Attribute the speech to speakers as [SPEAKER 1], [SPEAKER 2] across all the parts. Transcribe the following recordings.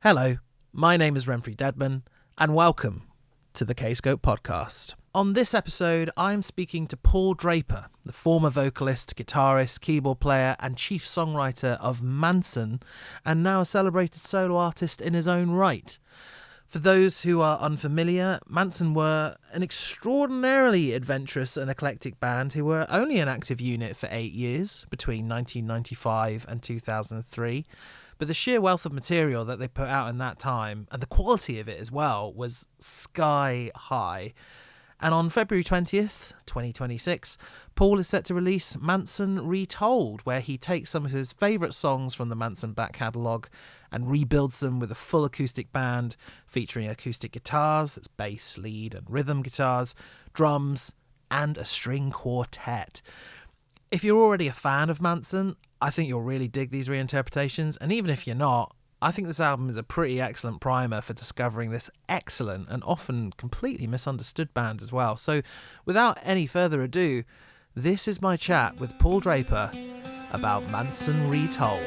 [SPEAKER 1] Hello, my name is Remfry Dedman, and welcome to the Kscope podcast. On this episode, I'm speaking to Paul Draper, the former vocalist, guitarist, keyboard player, and chief songwriter of Mansun, and now a celebrated solo artist in his own right. For those who are unfamiliar, Mansun were an extraordinarily adventurous and eclectic band who were only an active unit for 8 years, between 1995 and 2003. But the sheer wealth of material that they put out in that time, and the quality of it as well, was sky high. And on February 20th, 2026, Paul is set to release Mansun Retold, where he takes some of his favourite songs from the Mansun back catalogue and rebuilds them with a full acoustic band featuring acoustic guitars, that's bass, lead and rhythm guitars, drums, and a string quartet. If you're already a fan of Mansun, I think you'll really dig these reinterpretations, and even if you're not, I think this album is a pretty excellent primer for discovering this excellent and often completely misunderstood band as well. So without any further ado, this is my chat with Paul Draper about Mansun Retold.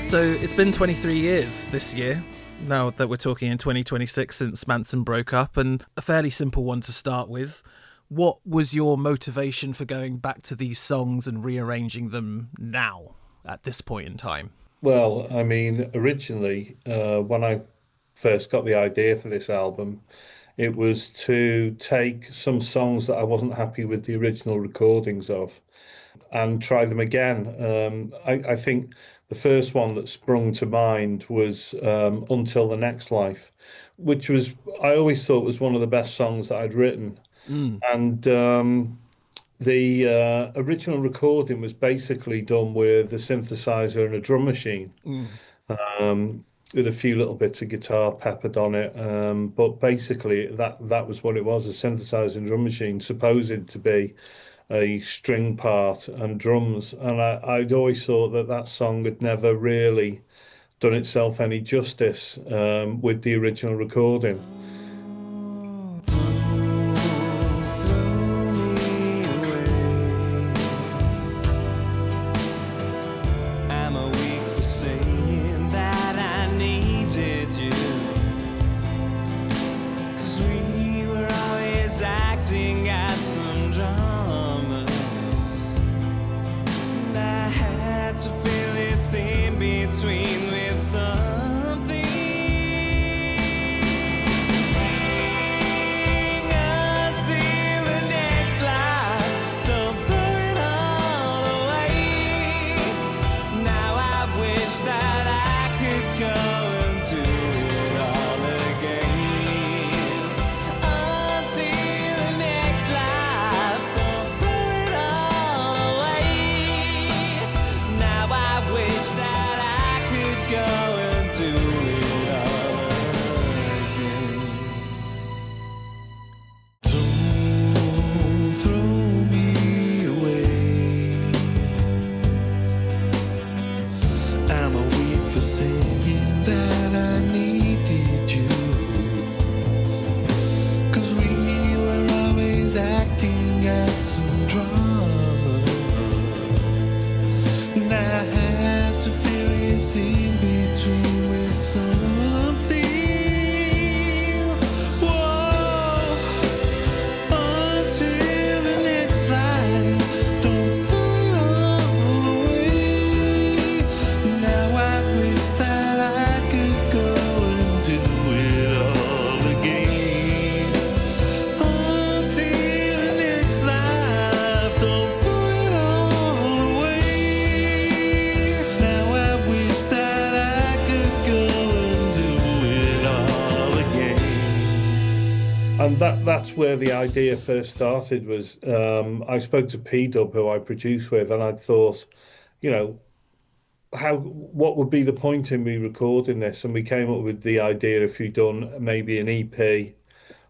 [SPEAKER 1] So it's been 23 years this year, now that we're talking in 2026, since Mansun broke up, and a fairly simple one to start with. What was your motivation for going back to these songs and rearranging them now, at this point in time?
[SPEAKER 2] Well, I mean, originally, when I first got the idea for this album, it was to take some songs that I wasn't happy with the original recordings of and try them again. I think the first one that sprung to mind was Until the Next Life, which I always thought was one of the best songs that I'd written. And the original recording was basically done with a synthesizer and a drum machine, with a few little bits of guitar peppered on it. But basically that was what it was, a synthesizer and drum machine, supposed to be a string part and drums. And I'd always thought that song had never really done itself any justice with the original recording. And that's where the idea first started was I spoke to P-Dub, who I produce with, and I thought, you know, what would be the point in me recording this? And we came up with the idea if you'd done maybe an EP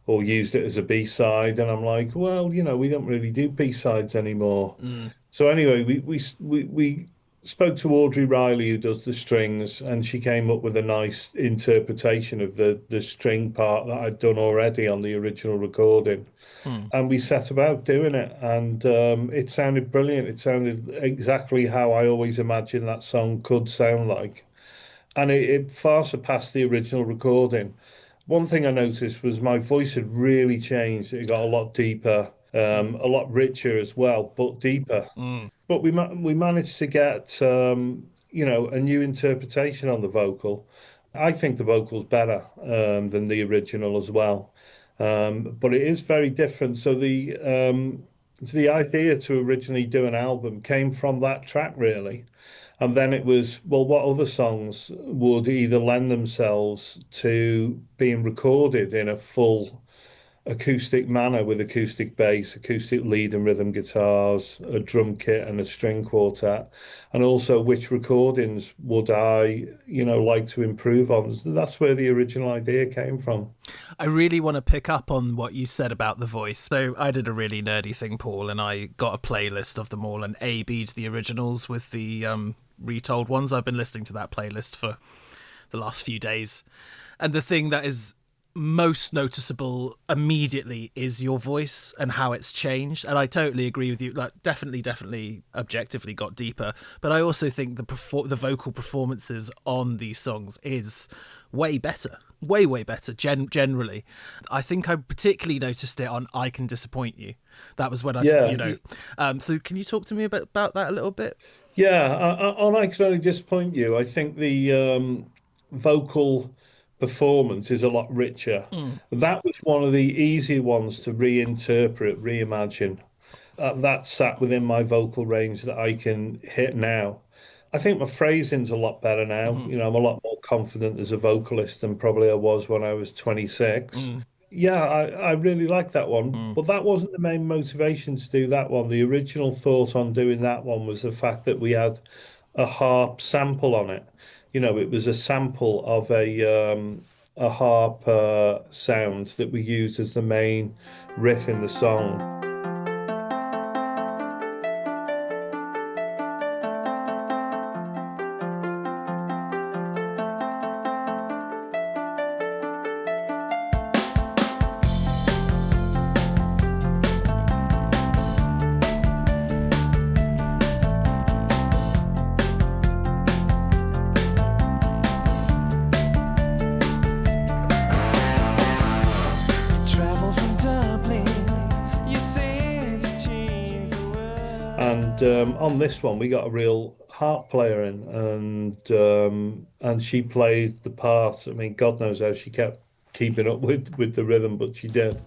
[SPEAKER 2] or used it as a B-side. And I'm like, well, we don't really do B-sides anymore.
[SPEAKER 1] Mm.
[SPEAKER 2] So anyway, we spoke to Audrey Riley, who does the strings, and she came up with a nice interpretation of the string part that I'd done already on the original recording.
[SPEAKER 1] Mm.
[SPEAKER 2] And we set about doing it, and it sounded brilliant. It sounded exactly how I always imagined that song could sound like. And it far surpassed the original recording. One thing I noticed was my voice had really changed. It got a lot deeper, a lot richer as well, but deeper.
[SPEAKER 1] Mm.
[SPEAKER 2] But we managed to get a new interpretation on the vocal. I think the vocal's better than the original as well, but it is very different. So the idea to originally do an album came from that track really, and then it was, well, what other songs would either lend themselves to being recorded in a full acoustic manner with acoustic bass, acoustic lead and rhythm guitars, a drum kit and a string quartet, and also which recordings would I, like to improve on. That's where the original idea came from.
[SPEAKER 1] I really want to pick up on what you said about the voice. So I did a really nerdy thing, Paul, and I got a playlist of them all and A-B'd the originals with the retold ones. I've been listening to that playlist for the last few days. And the thing that is most noticeable immediately is your voice and how it's changed. And I totally agree with you. Like, definitely objectively got deeper. But I also think the vocal performances on these songs is way better. Way better, generally. I think I particularly noticed it on I Can Disappoint You. That was when so can you talk to me about that a little bit?
[SPEAKER 2] Yeah, on I Can Only Disappoint You, I think the vocal performance is a lot richer.
[SPEAKER 1] Mm.
[SPEAKER 2] That was one of the easier ones to reinterpret, reimagine. That sat within my vocal range that I can hit now. I think my phrasing's a lot better now.
[SPEAKER 1] Mm-hmm.
[SPEAKER 2] I'm a lot more confident as a vocalist than probably I was when I was 26.
[SPEAKER 1] Mm.
[SPEAKER 2] Yeah, I really like that one,
[SPEAKER 1] Mm.
[SPEAKER 2] but that wasn't the main motivation to do that one. The original thought on doing that one was the fact that we had a harp sample on it. It was a sample of a harp sound that we used as the main riff in the song. On this one, we got a real harp player in, and she played the part. I mean, God knows how she kept keeping up with the rhythm, but she did.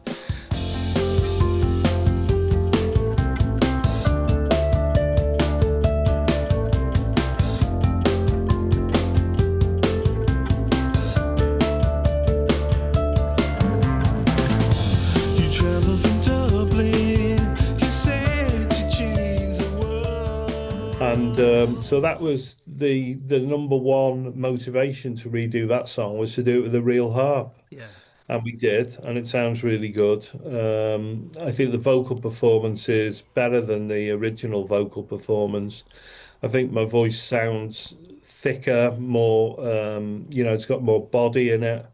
[SPEAKER 2] So that was the number one motivation to redo that song, was to do it with a real harp.
[SPEAKER 1] Yeah.
[SPEAKER 2] And we did, and it sounds really good. I think the vocal performance is better than the original vocal performance. I think my voice sounds thicker, more, it's got more body in it.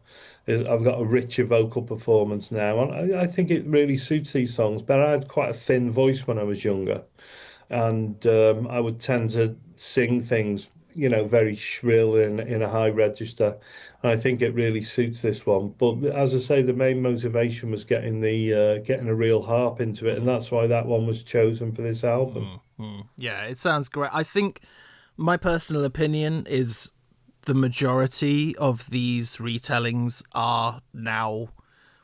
[SPEAKER 2] I've got a richer vocal performance now, and I think it really suits these songs. But I had quite a thin voice when I was younger, and I would tend to sing things, very shrill in a high register. And I think it really suits this one. But as I say, the main motivation was getting a real harp into it, and that's why that one was chosen for this album.
[SPEAKER 1] Yeah, it sounds great. I think my personal opinion is the majority of these retellings are now,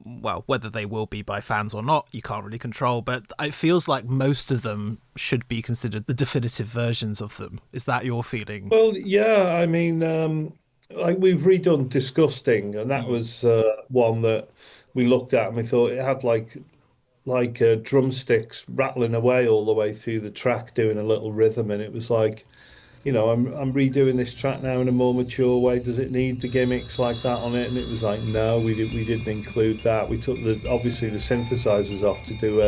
[SPEAKER 1] well, whether they will be by fans or not, you can't really control, but it feels like most of them should be considered the definitive versions of them. Is that your feeling?
[SPEAKER 2] Well, yeah, I mean, like we've redone Disgusting, and that was one that we looked at and we thought it had like drumsticks rattling away all the way through the track, doing a little rhythm, and it was like, I'm redoing this track now in a more mature way. Does it need the gimmicks like that on it? And it was like, no, we didn't include that. We took obviously the synthesizers off to do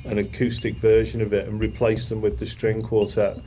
[SPEAKER 2] an acoustic version of it and replaced them with the string quartet.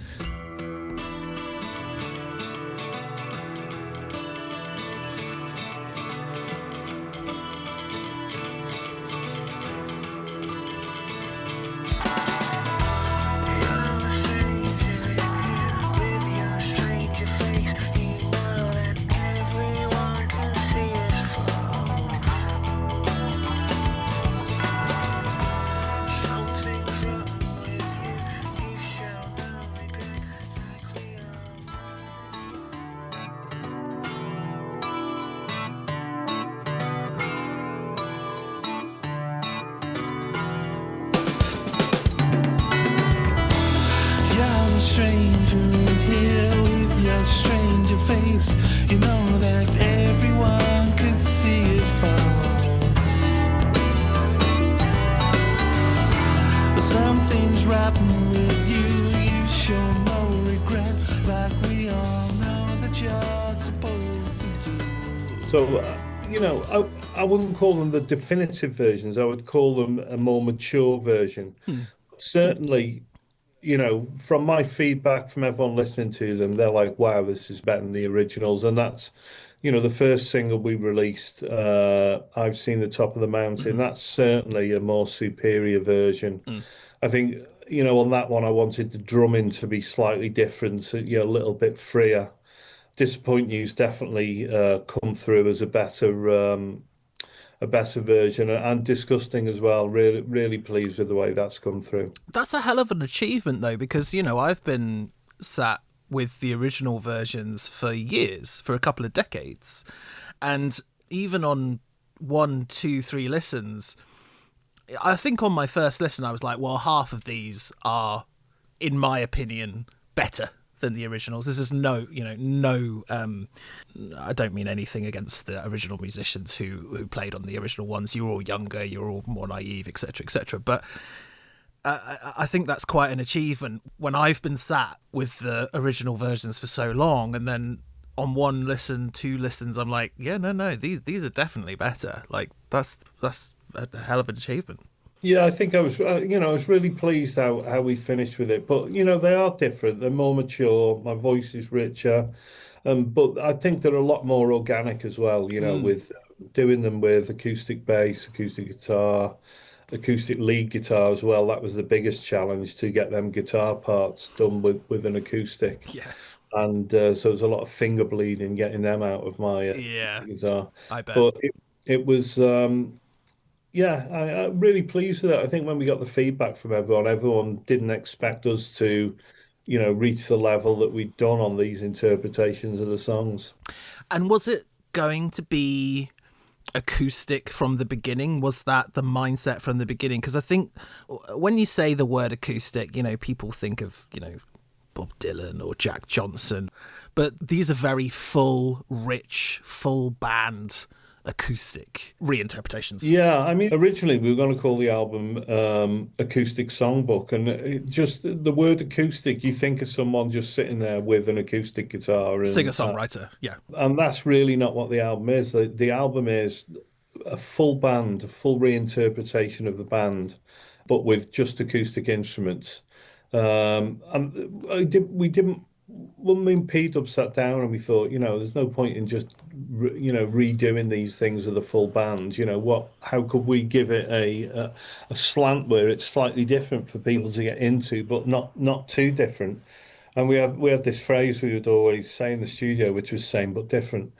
[SPEAKER 3] Stranger in here with your stranger face, you know that everyone could see his faults. Something's rotten with you, you show no regret, like we all know that you're supposed to do.
[SPEAKER 2] So, I wouldn't call them the definitive versions. I would call them a more mature version. Certainly, from my feedback from everyone listening to them, they're like, wow, this is better than the originals. And that's, the first single we released, I've Seen the Top of the Mountain. That's certainly a more superior version. I think, on that one, I wanted the drumming to be slightly different, a little bit freer. Disappoint You's definitely come through as a better version, and Disgusting as well. Really, really pleased with the way that's come through.
[SPEAKER 1] That's a hell of an achievement, though, because, I've been sat with the original versions for years, for a couple of decades. And even on 1, 2, 3 listens, I think on my first listen, I was like, well, half of these are, in my opinion, better than the originals. This is I don't mean anything against the original musicians who played on the original ones. You're all younger, you're all more naive, etc., etc. But I think that's quite an achievement when I've been sat with the original versions for so long, and then on 1 listen, 2 listens, I'm like, yeah, no, these are definitely better. Like that's a hell of an achievement.
[SPEAKER 2] Yeah, I think I was really pleased how we finished with it. But they are different. They're more mature. My voice is richer, but I think they're a lot more organic as well. With doing them with acoustic bass, acoustic guitar, acoustic lead guitar as well. That was the biggest challenge, to get them guitar parts done with an acoustic.
[SPEAKER 1] Yeah.
[SPEAKER 2] And so there's a lot of finger bleeding getting them out of my guitar.
[SPEAKER 1] I bet.
[SPEAKER 2] But it was. Yeah, I'm really pleased with it. I think when we got the feedback from everyone didn't expect us to, reach the level that we'd done on these interpretations of the songs.
[SPEAKER 1] And was it going to be acoustic from the beginning? Was that the mindset from the beginning? Because I think when you say the word acoustic, people think of, Bob Dylan or Jack Johnson, but these are very full, rich, full band acoustic reinterpretations.
[SPEAKER 2] Yeah, I mean, originally we were going to call the album Acoustic Songbook, and just the word acoustic, you think of someone just sitting there with an acoustic guitar. And,
[SPEAKER 1] singer-songwriter, yeah.
[SPEAKER 2] And that's really not what the album is. The album is a full band, a full reinterpretation of the band, but with just acoustic instruments. And when me and P-Dub sat down and we thought, there's no point in just, redoing these things with a full band. How could we give it a slant where it's slightly different for people to get into, but not too different. And we had this phrase we would always say in the studio, which was same but different.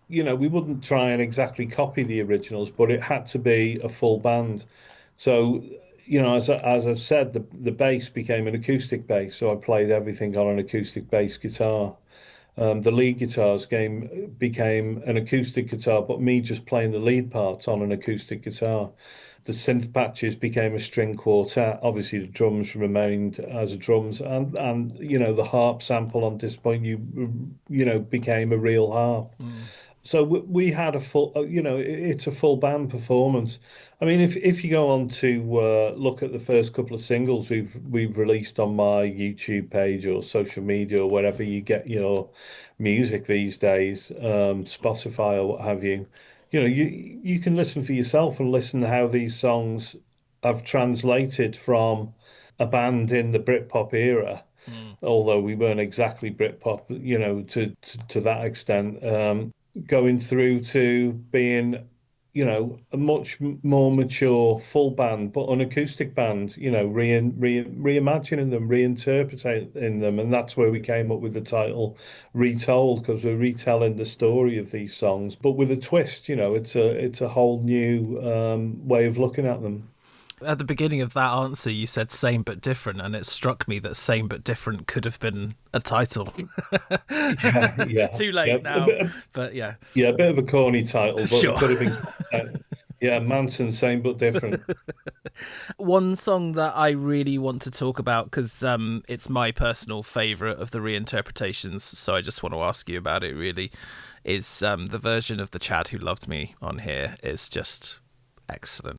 [SPEAKER 2] We wouldn't try and exactly copy the originals, but it had to be a full band. So, as I said, the bass became an acoustic bass, so I played everything on an acoustic bass guitar. The lead guitars became an acoustic guitar, but me just playing the lead parts on an acoustic guitar. The synth patches became a string quartet. Obviously, the drums remained as drums, and the harp sample on Disappoint You, became a real harp. So we had a full, it's a full band performance. I mean, if you go on to look at the first couple of singles we've released on my YouTube page or social media or wherever you get your music these days, Spotify or what have you, you can listen for yourself and listen to how these songs have translated from a band in the Britpop era, although we weren't exactly Britpop, to that extent, going through to being, a much more mature full band, but an acoustic band, reimagining them, reinterpreting them, and that's where we came up with the title Retold, because we're retelling the story of these songs, but with a twist. It's a whole new way of looking at them.
[SPEAKER 1] At the beginning of that answer, you said same but different, and it struck me that same but different could have been a title.
[SPEAKER 2] Yeah.
[SPEAKER 1] Too late now, but yeah.
[SPEAKER 2] Yeah, a bit of a corny title, but
[SPEAKER 1] Sure.
[SPEAKER 2] it could have been. Yeah, Mansun, same but different.
[SPEAKER 1] One song that I really want to talk about, because it's my personal favourite of the reinterpretations, so I just want to ask you about it, really, is the version of The Chad Who Loved Me on here is just excellent.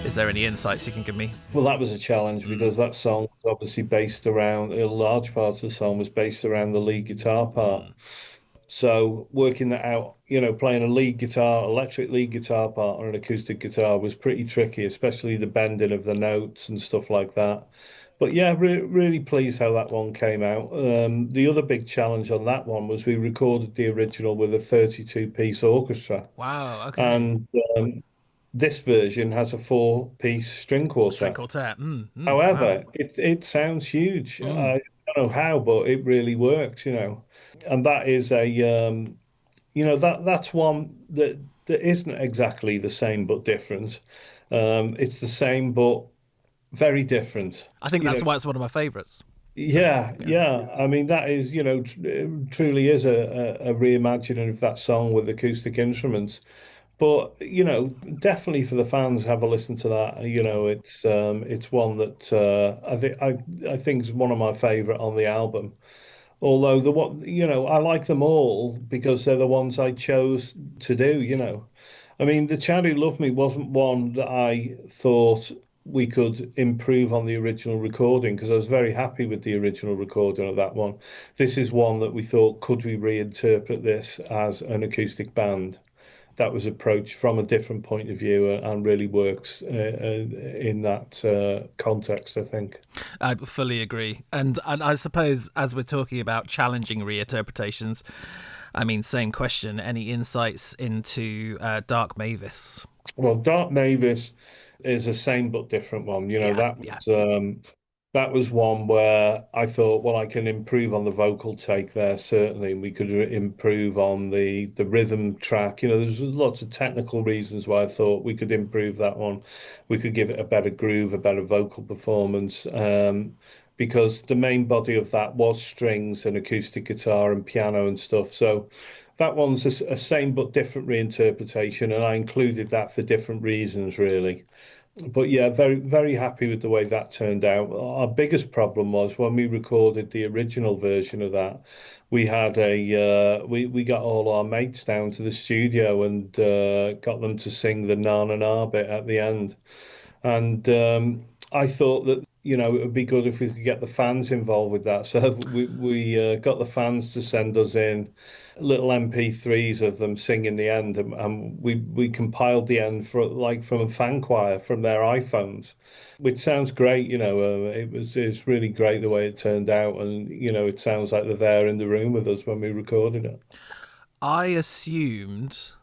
[SPEAKER 1] Is there any insights you can give me?
[SPEAKER 2] Well, that was a challenge because that song was obviously based around, a large part of the song was based around the lead guitar part. So working that out, playing a lead guitar, electric lead guitar part on an acoustic guitar was pretty tricky, especially the bending of the notes and stuff like that. But yeah, really pleased how that one came out. The other big challenge on that one was we recorded the original with a 32-piece orchestra.
[SPEAKER 1] Wow, okay.
[SPEAKER 2] And this version has a 4-piece string
[SPEAKER 1] String
[SPEAKER 2] quartet.
[SPEAKER 1] quartet.
[SPEAKER 2] However,
[SPEAKER 1] Wow.
[SPEAKER 2] it sounds huge. I don't know how, but it really works. And that is that's one that isn't exactly the same but different. It's the same but very different.
[SPEAKER 1] I think that's why it's one of my favourites.
[SPEAKER 2] Yeah. I mean, that is, truly is a reimagining of that song with acoustic instruments. But definitely for the fans, have a listen to that. It's one that I think is one of my favorite on the album. Although I like them all because they're the ones I chose to do. I mean, The Child Who Loved Me wasn't one that I thought we could improve on the original recording because I was very happy with the original recording of that one. This is one that we thought, could we reinterpret this as an acoustic band? That was approached from a different point of view and really works in that context, I think.
[SPEAKER 1] I fully agree. And I suppose as we're talking about challenging reinterpretations, I mean, same question. Any insights into Dark Mavis?
[SPEAKER 2] Well, Dark Mavis is the same but different one. That was one where I thought, well, I can improve on the vocal take there, certainly. We could improve on the rhythm track. There's lots of technical reasons why I thought we could improve that one. We could give it a better groove, a better vocal performance, because the main body of that was strings and acoustic guitar and piano and stuff. So that one's a same but different reinterpretation, and I included that for different reasons, really. But yeah, very, very happy with the way that turned out. Our biggest problem was when we recorded the original version of that, we had we got all our mates down to the studio and got them to sing the na na na bit at the end. And I thought that, it would be good if we could get the fans involved with that. So we got the fans to send us in little MP3s of them singing the end, and we compiled the end from a fan choir from their iPhones, which sounds great. It's really great the way it turned out, and it sounds like they're there in the room with us when we recorded it.
[SPEAKER 1] I assumed,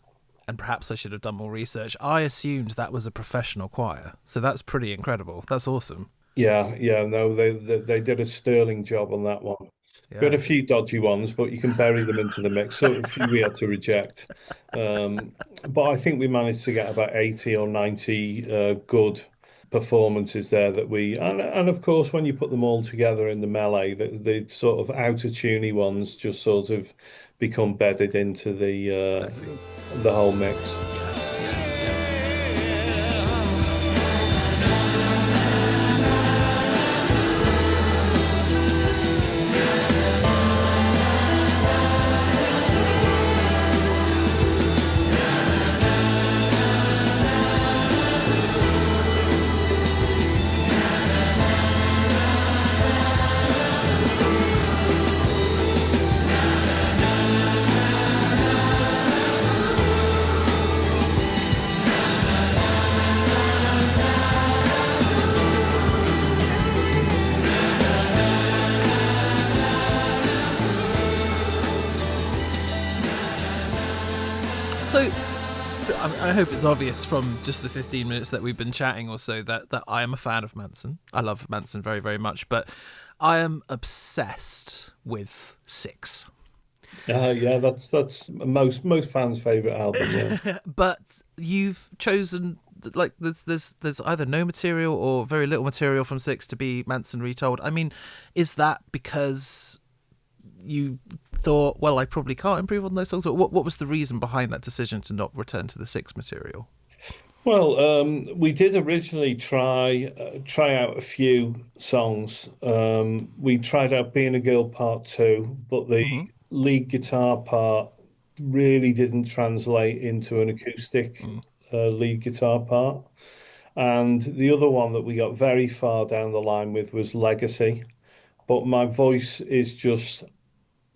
[SPEAKER 1] and perhaps I should have done more research, I assumed that was a professional choir. So that's pretty incredible. That's awesome.
[SPEAKER 2] Yeah, yeah, no, they did a sterling job on that one. We had
[SPEAKER 1] Yeah.
[SPEAKER 2] a few dodgy ones, but you can bury them into the mix. So a few we had to reject. But I think we managed to get about 80 or 90 good performances there and of course when you put them all together in the melee, the sort of outer tuney ones just sort of become bedded into
[SPEAKER 1] Exactly.
[SPEAKER 2] the whole mix.
[SPEAKER 1] So I hope it's obvious from just the 15 minutes that we've been chatting or so that I am a fan of Mansun. I love Mansun very, very much, but I am obsessed with Six.
[SPEAKER 2] Yeah, that's most fans' favorite album. Yeah.
[SPEAKER 1] But you've chosen, like, there's either no material or very little material from Six to be Mansun Retold. I mean, is that because you thought, well, I probably can't improve on those songs? Or what was the reason behind that decision to not return to the Six material?
[SPEAKER 2] Well, we did originally try out a few songs. We tried out Being a Girl Part 2, but the
[SPEAKER 1] Mm-hmm.
[SPEAKER 2] lead guitar part really didn't translate into an acoustic lead guitar part. And the other one that we got very far down the line with was Legacy. But my voice is just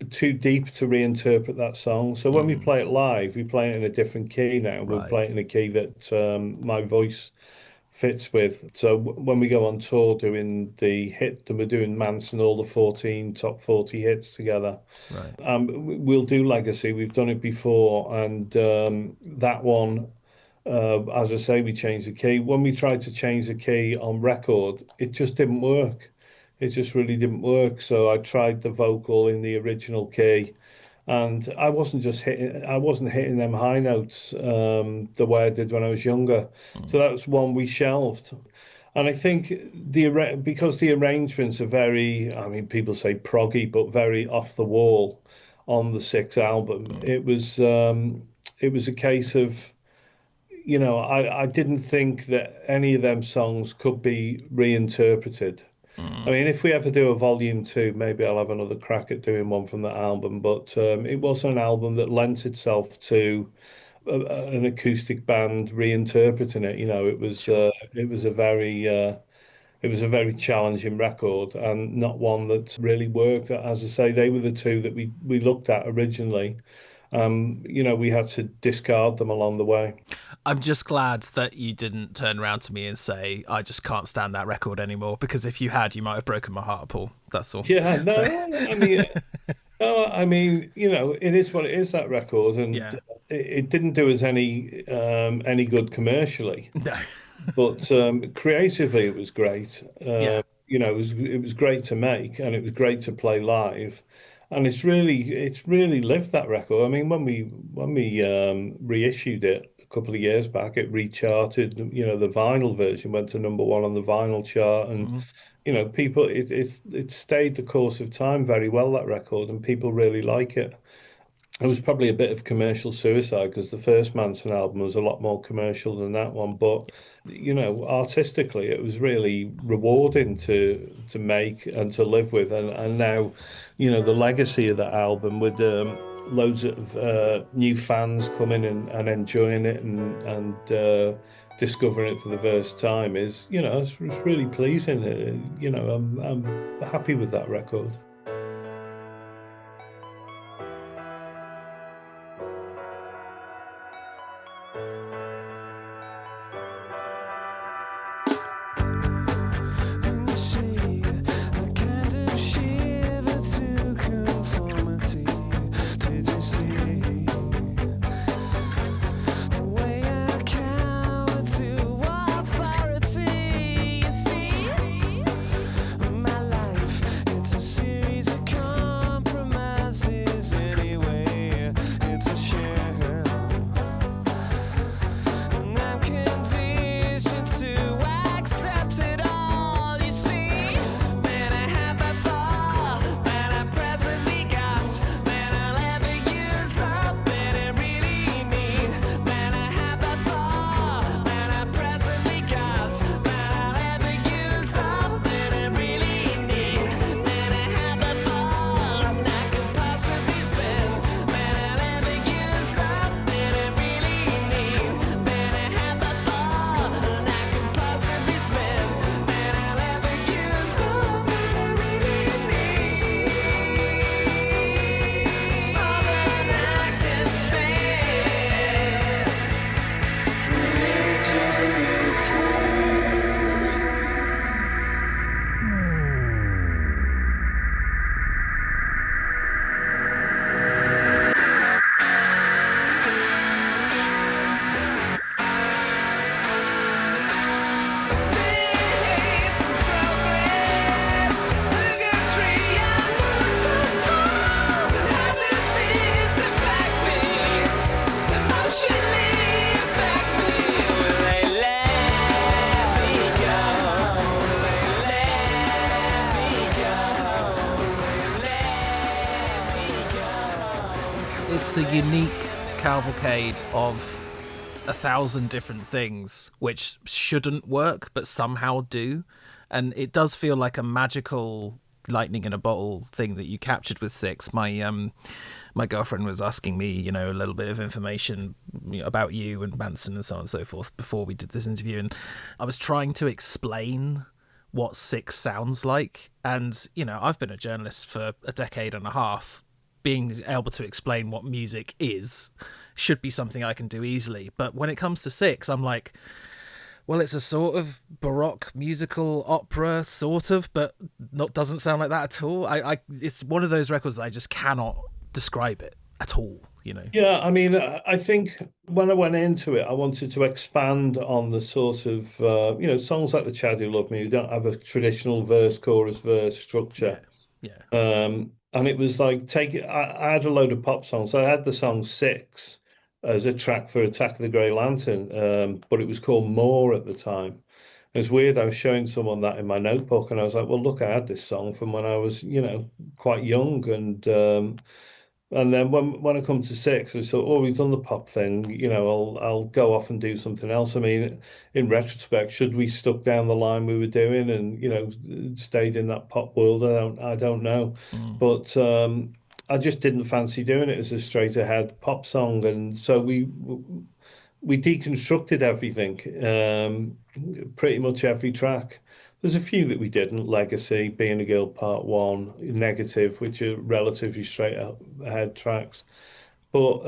[SPEAKER 2] too deep to reinterpret that song. So when we play it live, we play it in a different key now. We'll
[SPEAKER 1] Right.
[SPEAKER 2] play it in a key that my voice fits with. So when we go on tour doing we're doing Manson, all the 14 top 40 hits together.
[SPEAKER 1] Right.
[SPEAKER 2] We'll do Legacy. We've done it before, and that one, as I say, we changed the key. When we tried to change the key on record, it just didn't work. It just really didn't work. So I tried the vocal in the original key, and I wasn't hitting them high notes the way I did when I was younger. So that was one we shelved. And I think because the arrangements are very, I mean, people say proggy, but very off the wall on the Six album. It was a case of, I didn't think that any of them songs could be reinterpreted. I mean, if we ever do a volume 2, maybe I'll have another crack at doing one from that album. But it wasn't an album that lent itself to an acoustic band reinterpreting it.
[SPEAKER 1] Sure.
[SPEAKER 2] It was a very challenging record and not one that really worked. As I say, they were the two that we looked at originally. We had to discard them along the way.
[SPEAKER 1] I'm just glad that you didn't turn around to me and say, I just can't stand that record anymore, because if you had, you might have broken my heart, Paul. That's all.
[SPEAKER 2] Yeah, no,
[SPEAKER 1] So,
[SPEAKER 2] I mean, no, I mean, it is what it is, that record, and
[SPEAKER 1] yeah.
[SPEAKER 2] it didn't do us any good commercially,
[SPEAKER 1] No.
[SPEAKER 2] but creatively it was great.
[SPEAKER 1] Yeah.
[SPEAKER 2] It was great to make, and it was great to play live, and it's really lived, that record. I mean, when we reissued it a couple of years back, it recharted. The vinyl version went to #1 on the vinyl chart, and
[SPEAKER 1] Mhm.
[SPEAKER 2] people, it stayed the course of time very well, that record, and people really like it. it was probably a bit of commercial suicide because the first Manson album was a lot more commercial than that one. But artistically, it was really rewarding to make and to live with. And now, the legacy of that album with loads of new fans coming and enjoying it and discovering it for the first time is, it's really pleasing. I'm happy with that record.
[SPEAKER 3] And you see, I kind of shiver to conformity. Did you see the way I cower to authority? You see, my life, it's a series of compromises anyway. It's a sham, and I'm conditioned to accept it all. You see, man, I have by far, man, I presently got, man, I'll ever use up, man, I really need, man, I have by far, man, I presently got, man, I'll ever use up, man, I really need, man, I have by far, I could possibly spend, man, I'll ever use up, man, I really need, man, I have by far, I could possibly spend, man, I'll ever use up, man, I really need. It's more than I can spend. Religion is safe for progress. Purgatory, how does this affect me? Emotionally affect me. Will they let me go? Will they let me go? Will they let me go?
[SPEAKER 1] It's a unique cavalcade of 1,000 different things which shouldn't work but somehow do, and it does feel like a magical lightning in a bottle thing that you captured with Six. My girlfriend was asking me, a little bit of information about you and Manson and so on and so forth before we did this interview, and I was trying to explain what Six sounds like, and I've been a journalist for a decade and a half. Being able to explain what music is should be something I can do easily, but when it comes to Six, I'm like, well, it's a sort of Baroque musical opera, sort of, but doesn't sound like that at all. It's one of those records that I just cannot describe it at all.
[SPEAKER 2] Yeah, I mean, I think when I went into it, I wanted to expand on the sort of, songs like The Chad Who Love Me, who don't have a traditional verse, chorus, verse structure.
[SPEAKER 1] Yeah.
[SPEAKER 2] And it was like, I had a load of pop songs. So I had the song Six as a track for Attack of the Grey Lantern, but it was called More at the time. It was weird. I was showing someone that in my notebook, and I was like, well, look, I had this song from when I was, quite young. And then when I come to Six, I thought, oh, we've done the pop thing, I'll go off and do something else. I mean, in retrospect, should we stuck down the line we were doing and, stayed in that pop world? I don't know. But I just didn't fancy doing it as a straight ahead pop song. And so we deconstructed everything, pretty much every track. There's a few that we didn't. Legacy, Being a Girl Part 1, Negative, which are relatively straight ahead tracks. But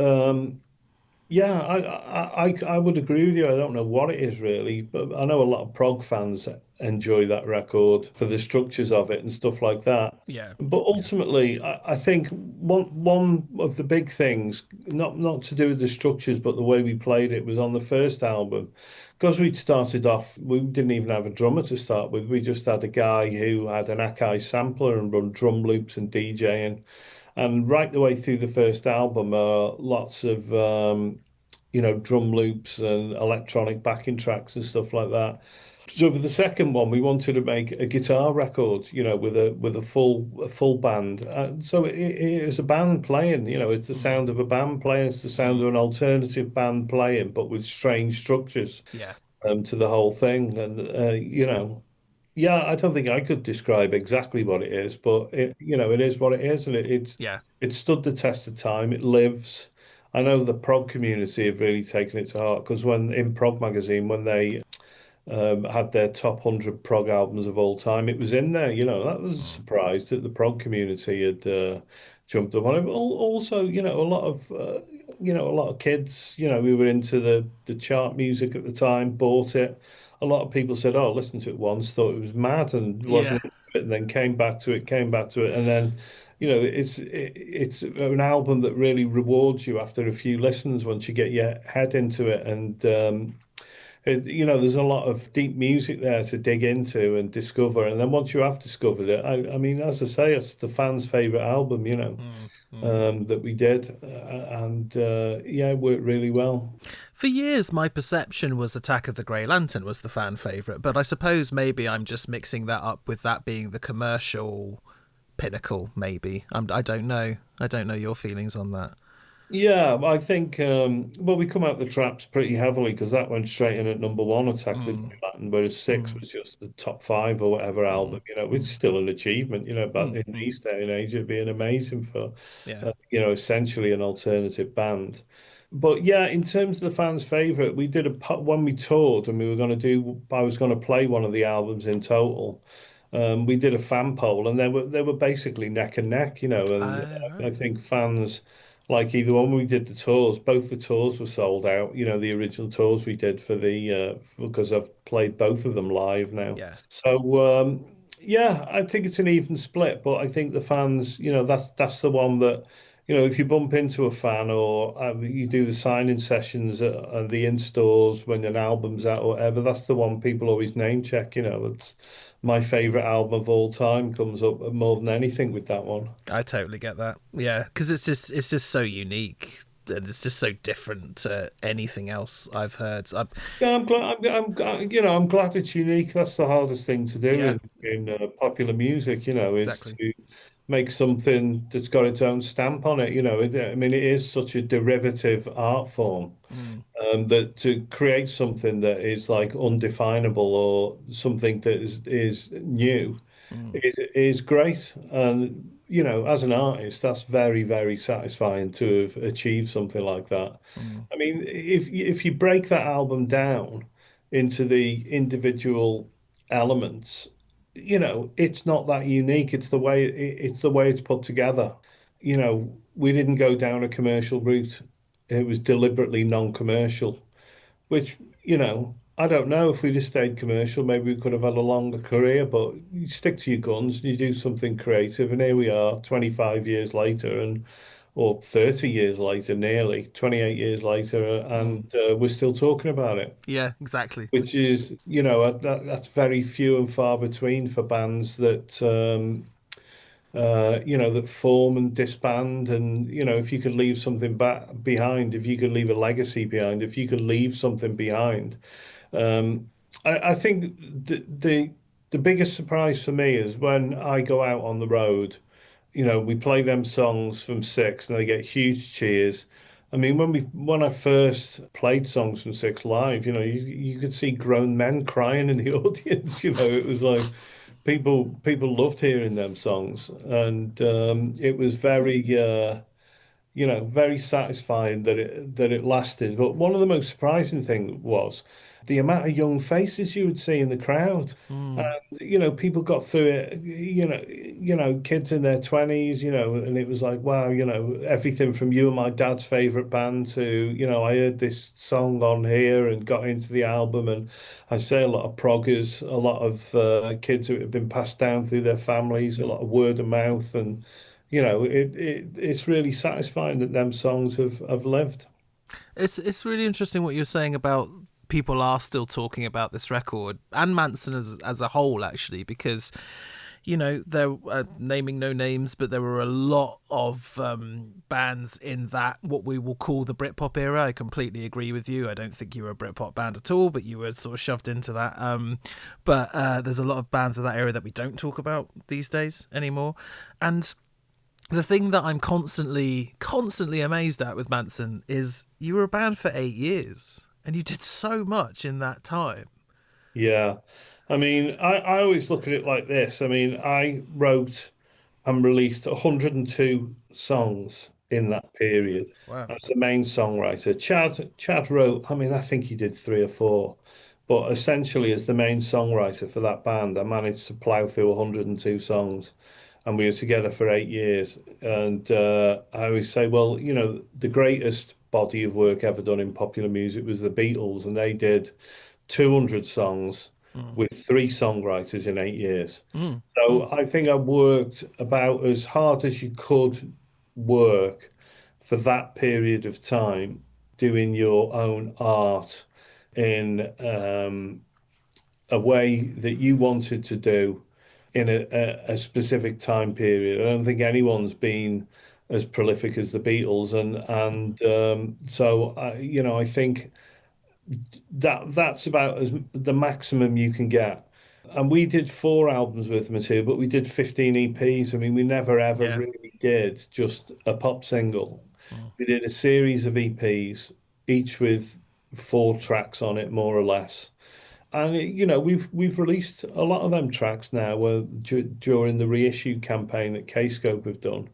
[SPEAKER 2] yeah, I would agree with you. I don't know what it is really, but I know a lot of prog fans enjoy that record for the structures of it and stuff like that.
[SPEAKER 1] Yeah.
[SPEAKER 2] But ultimately, I think one of the big things, not to do with the structures, but the way we played it was on the first album. Because we'd started off, we didn't even have a drummer to start with. We just had a guy who had an Akai sampler and run drum loops and DJing. And right the way through the first album, lots of drum loops and electronic backing tracks and stuff like that. So for the second one, we wanted to make a guitar record, with a full band. So it is a band playing, it's the sound of a band playing, it's the sound of an alternative band playing, but with strange structures
[SPEAKER 1] Yeah.
[SPEAKER 2] to the whole thing. And yeah, I don't think I could describe exactly what it is, but it is what it is, and
[SPEAKER 1] Yeah.
[SPEAKER 2] it stood the test of time. It lives. I know the prog community have really taken it to heart because when in Prog magazine, when they had their top 100 prog albums of all time. It was in there, that was a surprise that the prog community had jumped up on it. But also, a lot of kids, who were into the chart music at the time, bought it. A lot of people said, "Oh, listen to it once, thought it was mad, and
[SPEAKER 1] Yeah.
[SPEAKER 2] wasn't into it, and then came back to it, and then." It's an album that really rewards you after a few listens once you get your head into it, and there's a lot of deep music there to dig into and discover. And then once you have discovered it, I mean, as I say, it's the fans' favorite album, that we did, and yeah, it worked really well.
[SPEAKER 1] For years, my perception was Attack of the Grey Lantern was the fan favourite, but I suppose maybe I'm just mixing that up with that being the commercial pinnacle, maybe. I don't know. I don't know your feelings on that.
[SPEAKER 2] Yeah, I think well, we come out the traps pretty heavily because that went straight in at number one, Attack of the Grey Lantern, whereas six was just the top five or whatever album, which is still an achievement, but in these day and age, it'd be an amazing for,
[SPEAKER 1] Yeah.
[SPEAKER 2] essentially an alternative band. But yeah, in terms of the fans' favorite, we did when we toured and I was going to play one of the albums in total. We did a fan poll, and they were basically neck and neck, and I
[SPEAKER 1] Right.
[SPEAKER 2] think fans like either one. We did the tours, both the tours were sold out. The original tours we did because I've played both of them live now.
[SPEAKER 1] Yeah.
[SPEAKER 2] So yeah, I think it's an even split, but I think the fans, that's the one that. If you bump into a fan or you do the signing sessions at the in-stores when an album's out or whatever, that's the one people always name check. It's my favorite album of all time comes up more than anything with that one.
[SPEAKER 1] I totally get that. Yeah, because it's just so unique and it's just so different to anything else I've heard.
[SPEAKER 2] Yeah, I'm glad. I'm glad it's unique. That's the hardest thing to do
[SPEAKER 1] Yeah,
[SPEAKER 2] in popular music. Is
[SPEAKER 1] exactly.
[SPEAKER 2] to make something that's got its own stamp on it. I mean, it is such a derivative art form that to create something that is like undefinable or something that is new, it is great. And as an artist, that's very, very satisfying to have achieved something like that. I mean, if you break that album down into the individual elements, it's not that unique. It's the way it's put together. We didn't go down a commercial route. It was deliberately non-commercial, which, I don't know if we'd have stayed commercial, maybe we could have had a longer career, but you stick to your guns and you do something creative. And here we are 25 years later or 30 years later, nearly 28 years later, and we're still talking about it,
[SPEAKER 1] Yeah, exactly.
[SPEAKER 2] which is, that's very few and far between for bands that form and disband. And, if you could leave something back behind, if you could leave a legacy behind, if you could leave something behind. I think the biggest surprise for me is when I go out on the road, we play them songs from Six and they get huge cheers. I mean, when I first played songs from Six live, you could see grown men crying in the audience. It was like people loved hearing them songs, and it was very satisfying that it lasted. But one of the most surprising thing was the amount of young faces you would see in the crowd. And, people got through it, kids in their 20s, and it was like, wow, everything from you and my dad's favorite band to, I heard this song on here and got into the album. And I say a lot of proggers, a lot of kids who have been passed down through their families, a lot of word of mouth. And it's really satisfying that them songs have lived.
[SPEAKER 1] It's really interesting what you're saying about people are still talking about this record and Manson as a whole, actually, because you know, there naming no names, but there were a lot of bands in that what we will call the Britpop era. I completely agree with you. I don't think you were a Britpop band at all, but you were sort of shoved into that. But there's a lot of bands of that era that we don't talk about these days anymore. And the thing that I'm constantly amazed at with Mansun is you were a band for 8 years and you did so much in that time.
[SPEAKER 2] Yeah. I mean, I always look at it like this. I mean, I wrote and released 102 songs in that period
[SPEAKER 1] Wow.
[SPEAKER 2] as the main songwriter. Chad wrote, I mean, I think he did three or four, but essentially as the main songwriter for that band, I managed to plow through 102 songs, and we were together for 8 years. And I always say, well, you know, the greatest body of work ever done in popular music was the Beatles, and they did 200 songs with three songwriters in 8 years. So I think I worked about as hard as you could work for that period of time, doing your own art in a way that you wanted to do in a specific time period. I don't think anyone's been as prolific as the Beatles, and so you know, I think that's about as the maximum you can get. And we did 4 albums with material, but we did 15 EPs. I mean, we never ever
[SPEAKER 1] Yeah.
[SPEAKER 2] really did just a pop single. We did a series of EPs, each with 4 tracks on it, more or less. And you know, we've released a lot of them tracks now during the reissue campaign that Kscope have done,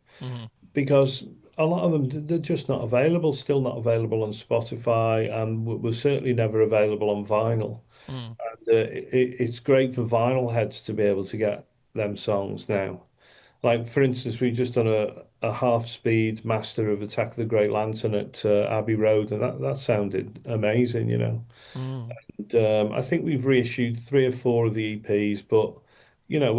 [SPEAKER 2] because a lot of them they're just not available, still not available on Spotify, and were certainly never available on vinyl. And it's great for vinyl heads to be able to get them songs now. Like for instance, we've just done a half-speed master of Attack of the Great Lantern at Abbey Road, and that sounded amazing, you know. And, I think we've reissued 3 or 4 of the EPs, but you know,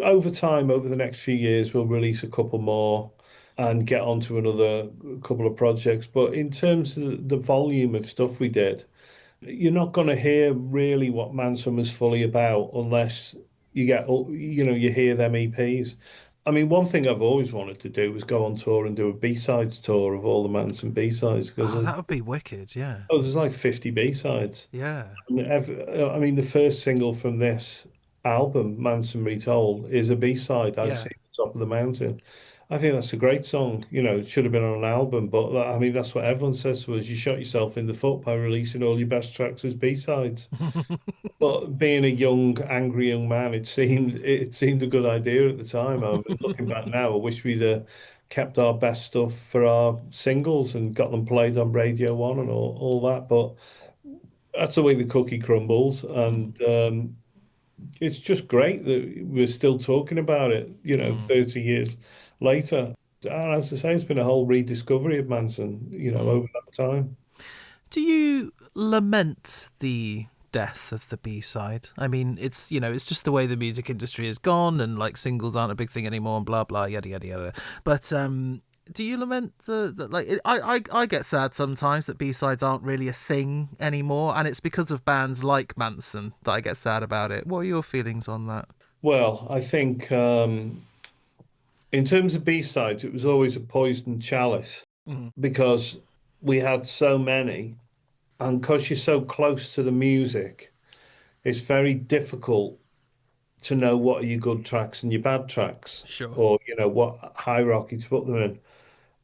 [SPEAKER 2] over time, over the next few years, we'll release a couple more and get onto another couple of projects. But in terms of the volume of stuff we did, you're not going to hear really what Mansun was fully about unless you get, you know, you hear them EPs. I mean, one thing I've always wanted to do was go on tour and do a B-sides tour of all the Mansun B-sides, because
[SPEAKER 1] Oh, that would be wicked. Yeah.
[SPEAKER 2] there's like 50 B-sides.
[SPEAKER 1] Yeah.
[SPEAKER 2] And I mean, the first single from this album, Mansun Retold, is a B-side. I've
[SPEAKER 1] Yeah.
[SPEAKER 2] seen Top of the Mountain. I think that's a great song. You know, it should have been on an album, but I mean, that's what everyone says to us. You shot yourself in the foot by releasing all your best tracks as B-sides. But being a young, angry young man, it seemed a good idea at the time. Looking back now, I wish we'd kept our best stuff for our singles and got them played on Radio 1 and all that. But that's the way the cookie crumbles, and it's just great that we're still talking about it, you know, 30 years later. And as I say, it's been a whole rediscovery of Mansun, you know, over that time.
[SPEAKER 1] Do you lament the death of the B-side? I mean, it's, you know, it's just the way the music industry has gone, and like singles aren't a big thing anymore and blah blah yada yada yada. But do you lament the like I get sad sometimes that B-sides aren't really a thing anymore, and it's because of bands like Mansun that I get sad about it. What are your feelings on that?
[SPEAKER 2] Well, I think in terms of B-sides, it was always a poisoned chalice, because we had so many, and because you're so close to the music, it's very difficult to know what are your good tracks and your bad tracks,
[SPEAKER 1] Sure.
[SPEAKER 2] or you know what hierarchy to put them in.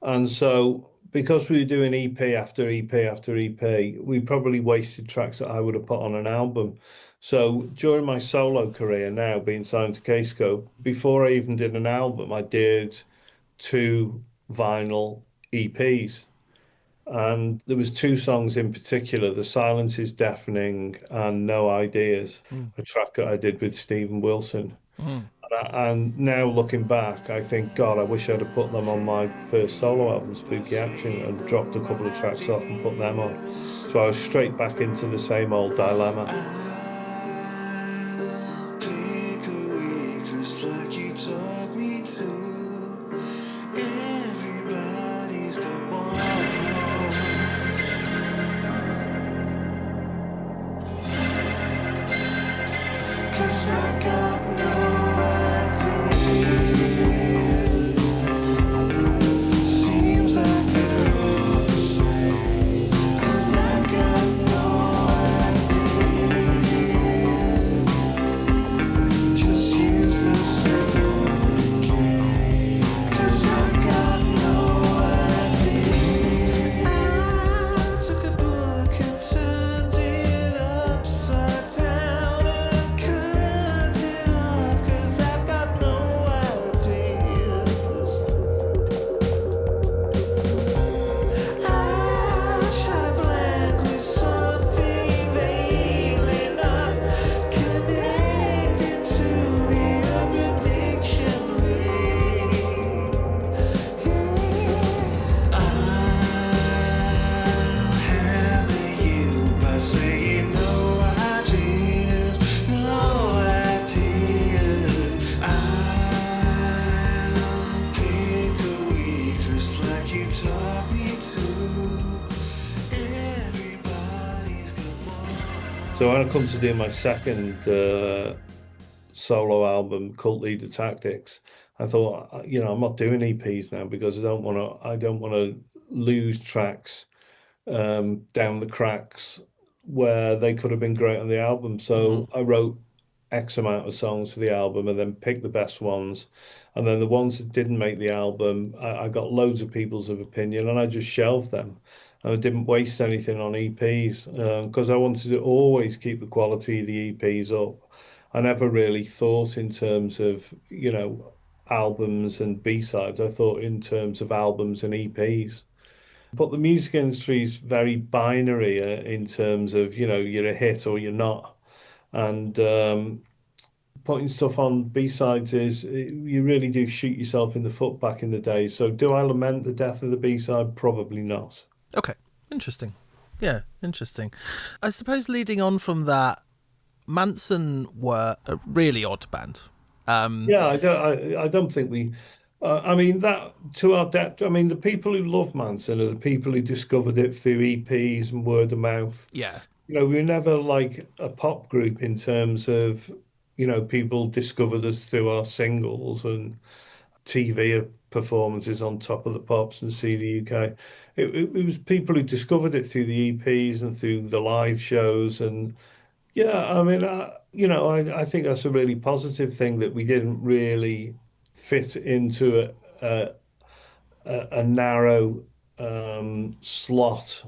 [SPEAKER 2] And so, because we were doing EP after EP after EP, we probably wasted tracks that I would have put on an album. So during my solo career now, being signed to Kscope, before I even did an album, I did 2 vinyl EPs. And there was 2 songs in particular, The Silence is Deafening and No Ideas, a track that I did with Stephen Wilson. And now looking back, I think, God, I wish I'd have put them on my first solo album, Spooky Action, and dropped a couple of tracks off and put them on. So I was straight back into the same old dilemma.
[SPEAKER 3] Cause I got no
[SPEAKER 2] So when I come to do my second solo album, Cult Leader Tactics, I thought, I'm not doing EPs now because I don't want to lose tracks down the cracks where they could have been great on the album. So I wrote X amount of songs for the album and then picked the best ones. And then the ones that didn't make the album, I got loads of people's of opinion and I just shelved them. And I didn't waste anything on EPs because I wanted to always keep the quality of the EPs up. I never really thought in terms of, albums and B-sides. I thought in terms of albums and EPs. But the music industry is very binary in terms of, you're a hit or you're not. And putting stuff on B-sides you really do shoot yourself in the foot back in the day. So do I lament the death of the B-side? Probably not.
[SPEAKER 1] Okay, interesting. Yeah, interesting. I suppose leading on from that, Mansun were a really odd band.
[SPEAKER 2] Yeah, I don't think we. I mean that to our depth. I mean the people who love Manson are the people who discovered it through EPs and word of mouth.
[SPEAKER 1] Yeah.
[SPEAKER 2] We were never like a pop group in terms of, people discovered us through our singles and TV performances on Top of the Pops and See the UK. It was people who discovered it through the EPs and through the live shows. And yeah, I mean, I think that's a really positive thing that we didn't really fit into a narrow slot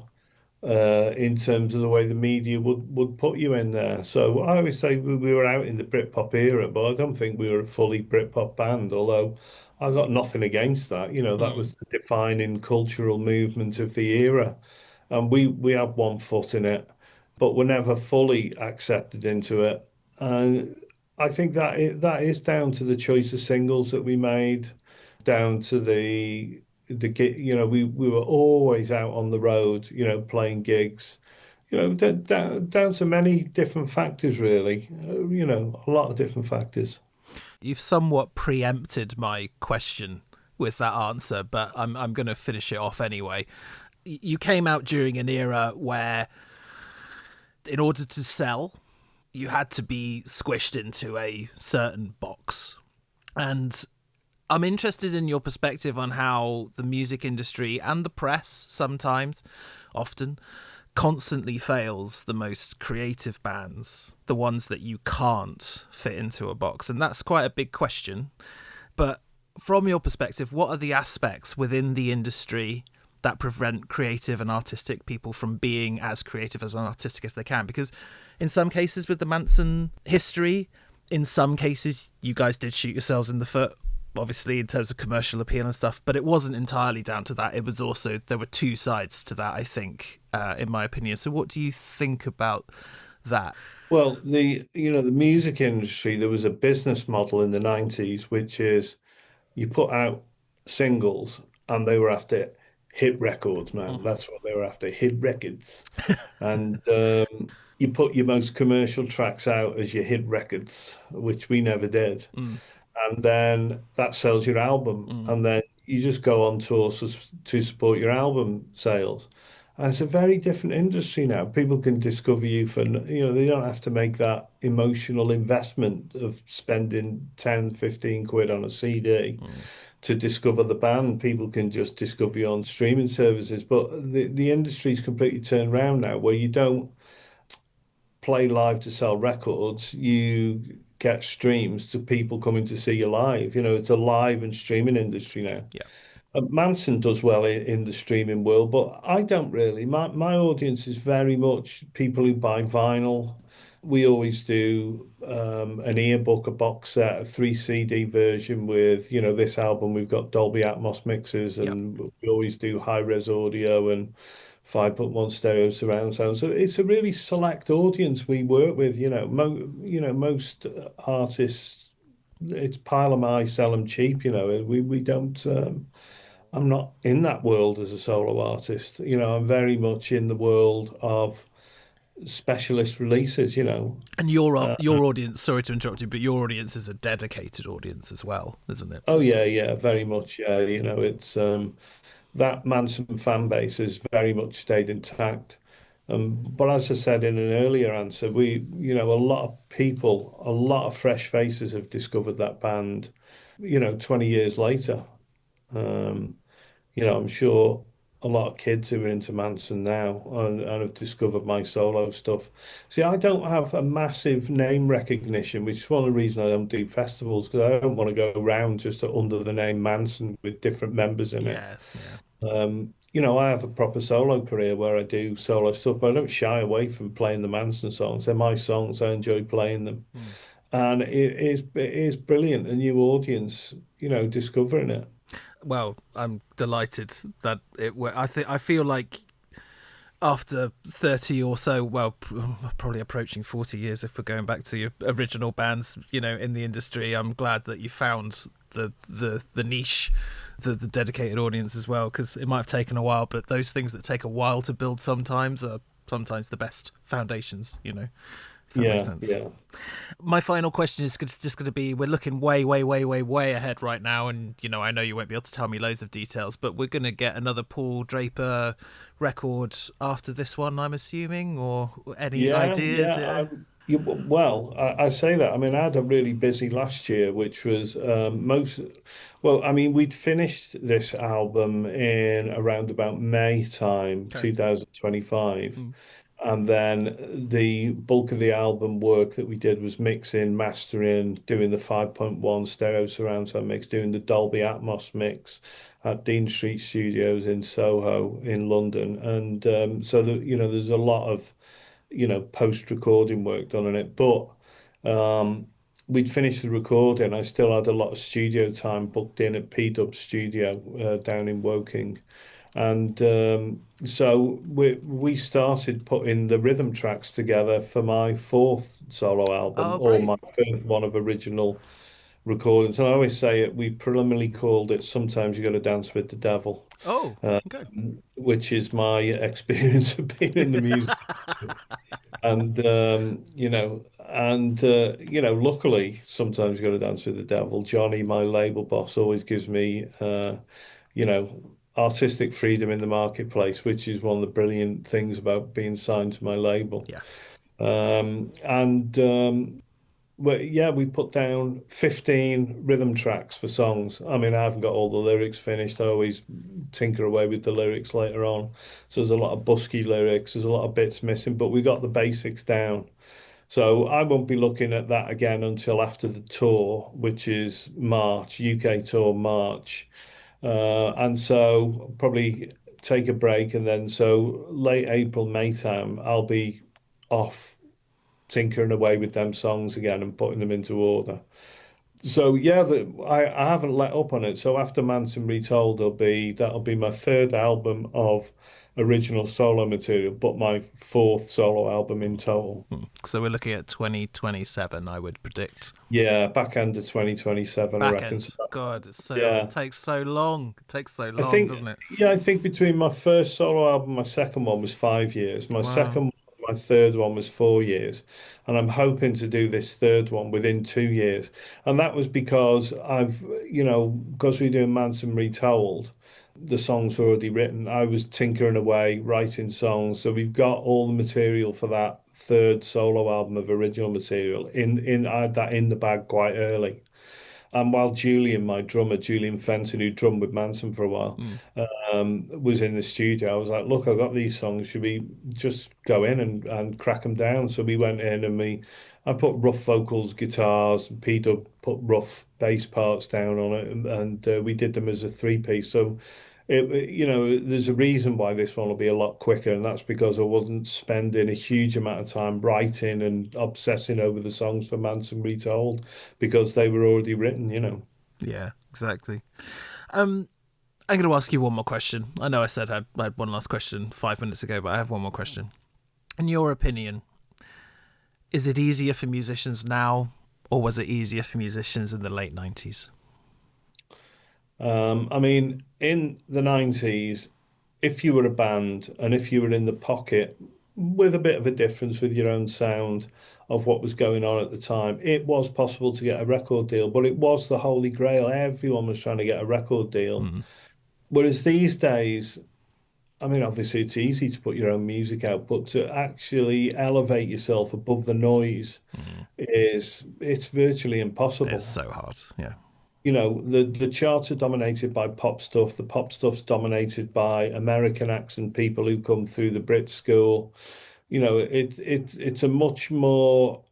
[SPEAKER 2] in terms of the way the media would put you in there. So I always say we were out in the Britpop era, but I don't think we were a fully Britpop band, although I got nothing against that. That was the defining cultural movement of the era. And we had one foot in it, but were never fully accepted into it. And I think that is down to the choice of singles that we made, down to the we were always out on the road, playing gigs, down to many different factors, really, a lot of different factors.
[SPEAKER 1] You've somewhat preempted my question with that answer, but I'm going to finish it off anyway. You came out during an era where, in order to sell, you had to be squished into a certain box. And I'm interested in your perspective on how the music industry and the press sometimes, often, constantly fails the most creative bands, the ones that you can't fit into a box. And that's quite a big question. But from your perspective, what are the aspects within the industry that prevent creative and artistic people from being as creative as artistic as they can? Because in some cases with the Manson history, in some cases you guys did shoot yourselves in the foot, obviously in terms of commercial appeal and stuff, but it wasn't entirely down to that. It was also, there were two sides to that, I think, in my opinion. So what do you think about that?
[SPEAKER 2] Well, the music industry, there was a business model in the 90s, which is you put out singles and they were after hit records, man. That's what they were after, hit records. And you put your most commercial tracks out as your hit records, which we never did. And then that sells your album. And then you just go on tour to support your album sales. And it's a very different industry now. People can discover you for, they don't have to make that emotional investment of spending 10, 15 quid on a CD to discover the band. People can just discover you on streaming services. But the industry's completely turned around now, where you don't play live to sell records. You get streams to people coming to see you live. It's a live and streaming industry now.
[SPEAKER 1] Yeah.
[SPEAKER 2] Manson does well in the streaming world, but I don't really. My audience is very much people who buy vinyl. We always do an earbook, a box set, a 3 CD version with, this album. We've got Dolby Atmos mixes, and we always do high-res audio and 5.1 stereo surround sound. So it's a really select audience we work with. Most artists, it's pile 'em high, sell 'em cheap. We don't. I'm not in that world as a solo artist. I'm very much in the world of specialist releases.
[SPEAKER 1] And your audience, sorry to interrupt you, but your audience is a dedicated audience as well, isn't it?
[SPEAKER 2] Oh yeah, very much. Yeah, it's that Manson fan base has very much stayed intact. But as I said in an earlier answer, a lot of people, a lot of fresh faces have discovered that band, 20 years later. Um, I'm sure a lot of kids who are into Manson now and have discovered my solo stuff. See, I don't have a massive name recognition, which is one of the reasons I don't do festivals, because I don't want to go around just under the name Manson with different members in it.
[SPEAKER 1] Yeah, yeah.
[SPEAKER 2] I have a proper solo career where I do solo stuff, but I don't shy away from playing the Manson songs. They're my songs. I enjoy playing them. And it is brilliant, a new audience, discovering it.
[SPEAKER 1] Well, I'm delighted that I feel like after 30 or so, well, probably approaching 40 years if we're going back to your original bands, in the industry, I'm glad that you found the niche, the dedicated audience as well, because it might have taken a while, but those things that take a while to build sometimes are sometimes the best foundations, if that makes sense.
[SPEAKER 2] Yeah.
[SPEAKER 1] My final question is just going to be, we're looking way, way, way, way, way ahead right now, and I know you won't be able to tell me loads of details, but we're going to get another Paul Draper record after this one, I'm assuming, or any ideas?
[SPEAKER 2] I say that. I mean, I had a really busy last year, which was we'd finished this album in around about May time,
[SPEAKER 1] Okay.
[SPEAKER 2] 2025. And then the bulk of the album work that we did was mixing, mastering, doing the 5.1 stereo surround sound mix, doing the Dolby Atmos mix at Dean Street Studios in Soho in London. And there's a lot of, post-recording work done on it. But we'd finished the recording. I still had a lot of studio time booked in at P-Dub Studio down in Woking. And so we started putting the rhythm tracks together for my fourth solo album, or
[SPEAKER 1] great.
[SPEAKER 2] my fifth one of original recordings. And I always say it, we preliminarily called it Sometimes You Got to Dance with the Devil,
[SPEAKER 1] Okay.
[SPEAKER 2] which is my experience of being in the music. And luckily, Sometimes You Got to Dance with the Devil. Johnny, my label boss, always gives me artistic freedom in the marketplace, which is one of the brilliant things about being signed to my label.
[SPEAKER 1] Yeah.
[SPEAKER 2] We put down 15 rhythm tracks for songs. I mean, I haven't got all the lyrics finished. I always tinker away with the lyrics later on. So there's a lot of busky lyrics, there's a lot of bits missing, but we got the basics down. So I won't be looking at that again until after the tour, which is March, UK tour March. And so probably take a break, and then so late April, May time, I'll be off tinkering away with them songs again and putting them into order. So I haven't let up on it. So after Mansun Retold, that'll be my third album of original solo material, but my fourth solo album in total.
[SPEAKER 1] So we're looking at 2027, I would predict.
[SPEAKER 2] Yeah, back end of 2027, I
[SPEAKER 1] Back
[SPEAKER 2] reckon.
[SPEAKER 1] end. God,
[SPEAKER 2] Yeah.
[SPEAKER 1] it takes so long. It takes so
[SPEAKER 2] I
[SPEAKER 1] long,
[SPEAKER 2] think,
[SPEAKER 1] doesn't it?
[SPEAKER 2] I think between my first solo album, my second one was 5 years. My
[SPEAKER 1] Wow.
[SPEAKER 2] second one, my third one was 4 years. And I'm hoping to do this third one within 2 years. And that was because because we're doing Manson Retold, the songs were already written. I was tinkering away, writing songs. So we've got all the material for that third solo album of original material. I had that in the bag quite early. And while my drummer, Julian Fenton, who drummed with Manson for a while, was in the studio, I was like, look, I've got these songs. Should we just go in and crack them down? So we went in and I put rough vocals, guitars, and P-Dub put rough bass parts down on it, and we did them as a three-piece. So there's a reason why this one will be a lot quicker, and that's because I wasn't spending a huge amount of time writing and obsessing over the songs for Manson Retold, because they were already written.
[SPEAKER 1] Yeah, exactly. I'm going to ask you one more question. I know I said I had one last question 5 minutes ago, but I have one more question. In your opinion, is it easier for musicians now, or was it easier for musicians in the late 90s?
[SPEAKER 2] I mean, in the 90s, if you were a band and if you were in the pocket with a bit of a difference with your own sound of what was going on at the time, it was possible to get a record deal, but it was the holy grail. Everyone was trying to get a record deal. Whereas these days, I mean, obviously it's easy to put your own music out, but to actually elevate yourself above the noise it's virtually
[SPEAKER 1] It's
[SPEAKER 2] impossible.
[SPEAKER 1] so hard. Yeah.
[SPEAKER 2] You know, the charts are dominated by pop stuff. The pop stuff's dominated by American accent people who come through the Brit school. You know, it's a much more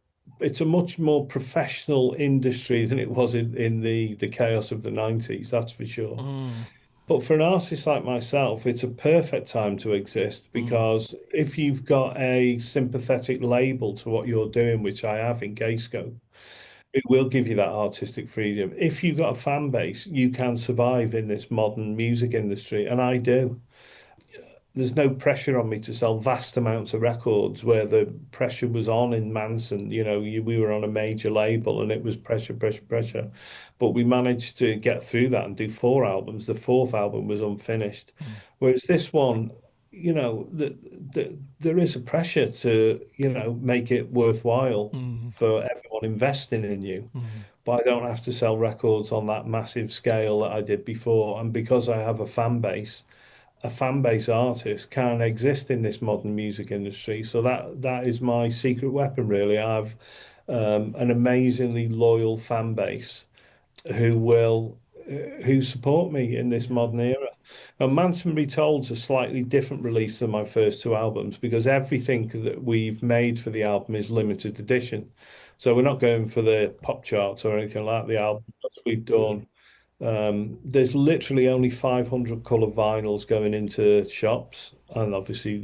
[SPEAKER 2] professional industry than it was in the chaos of the 90s, that's for sure. But for an artist like myself, it's a perfect time to exist because if you've got a sympathetic label to what you're doing, which I have in Kscope, it will give you that artistic freedom. If you've got a fan base, you can survive in this modern music industry, and I do. There's no pressure on me to sell vast amounts of records where the pressure was on in Mansun. You know, we were on a major label and it was pressure, pressure, pressure. But we managed to get through that and do 4 albums. The fourth album was unfinished. Whereas this one, you know, there is a pressure to, you know, make it worthwhile for everyone investing in you. But I don't have to sell records on that massive scale that I did before. And because I have a fan base artist can exist in this modern music industry. So that is my secret weapon, really. I have an amazingly loyal fan base who support me in this modern era. Now, Mansun Retold's a slightly different release than my first 2 albums because everything that we've made for the album is limited edition. So we're not going for the pop charts or anything like the album that we've done. There's literally only 500 colour vinyls going into shops, and obviously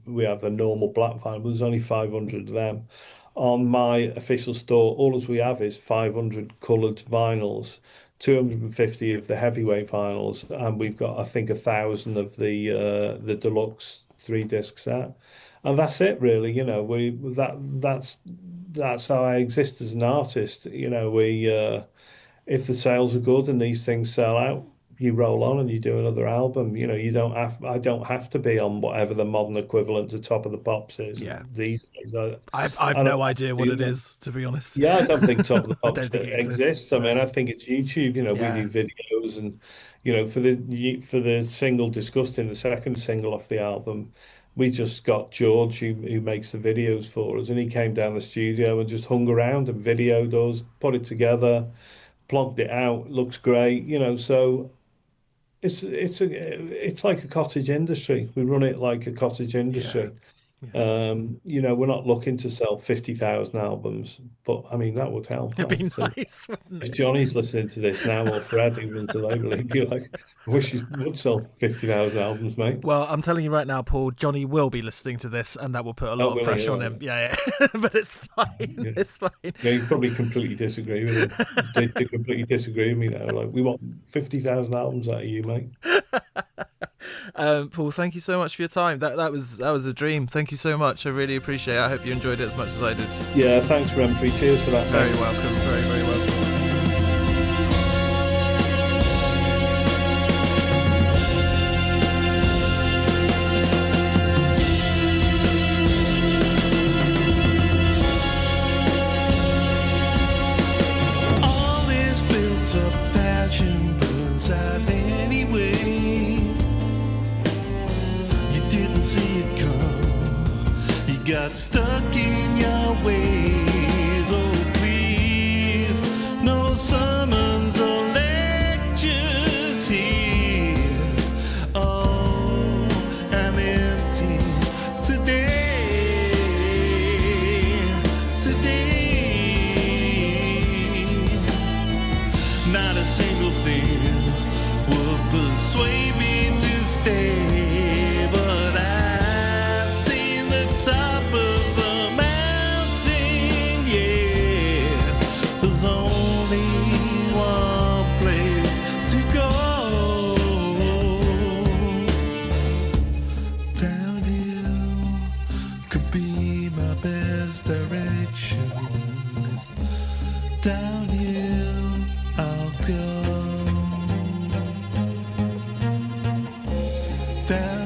[SPEAKER 2] we have a normal black vinyl, but there's only 500 of them. On my official store, all as we have is 500 coloured vinyls, 250 of the heavyweight vinyls, and we've got, I think, 1,000 of the deluxe 3-disc set, and that's it, really. You know, that's how I exist as an artist. You know, if the sales are good and these things sell out, you roll on and you do another album. You know, I don't have to be on whatever the modern equivalent to Top of the Pops is these days.
[SPEAKER 1] I've no idea what it is, to be honest.
[SPEAKER 2] Yeah, I don't think Top of the
[SPEAKER 1] I
[SPEAKER 2] Pops
[SPEAKER 1] don't think it
[SPEAKER 2] exists. I mean, I think it's YouTube. You know, we do videos, and you know, for the single Disgusting, the second single off the album, we just got George, who makes the videos for us, and he came down the studio and just hung around and videoed us, put it together, plugged it out, looks great, you know. So it's like a cottage industry. We run it like a cottage industry. You know, we're not looking to sell 50,000 albums, but I mean, that would help.
[SPEAKER 1] It'd be
[SPEAKER 2] right? So
[SPEAKER 1] nice, wouldn't
[SPEAKER 2] if
[SPEAKER 1] it?
[SPEAKER 2] Johnny's listening to this now, or Fred, who runs the label, he'd be like, I wish you would sell 50,000 albums, mate.
[SPEAKER 1] Well, I'm telling you right now, Paul, Johnny will be listening to this, and that will put a lot of pressure on him. Yeah. But it's fine. It's fine.
[SPEAKER 2] Yeah, you probably completely disagree with him. They completely disagree with me now. Like, we want 50,000 albums out of you, mate.
[SPEAKER 1] Paul, thank you so much for your time. That was a dream. Thank you so much. I really appreciate it. I hope you enjoyed it as much as I did.
[SPEAKER 2] Yeah, thanks, Remfry. Cheers for that,
[SPEAKER 1] Very
[SPEAKER 2] mate.
[SPEAKER 1] welcome. Very, very welcome.
[SPEAKER 3] All this built up passion burns out anyway. You didn't see it come. You got stuck in your ways. Oh, please, no summons or lectures here. Oh, I'm empty today. Not a single thing will persuade me to stay, but I've seen the top of the mountain, yeah. There's only one place to go. Downhill could be my best direction. Downhill I'll go. Down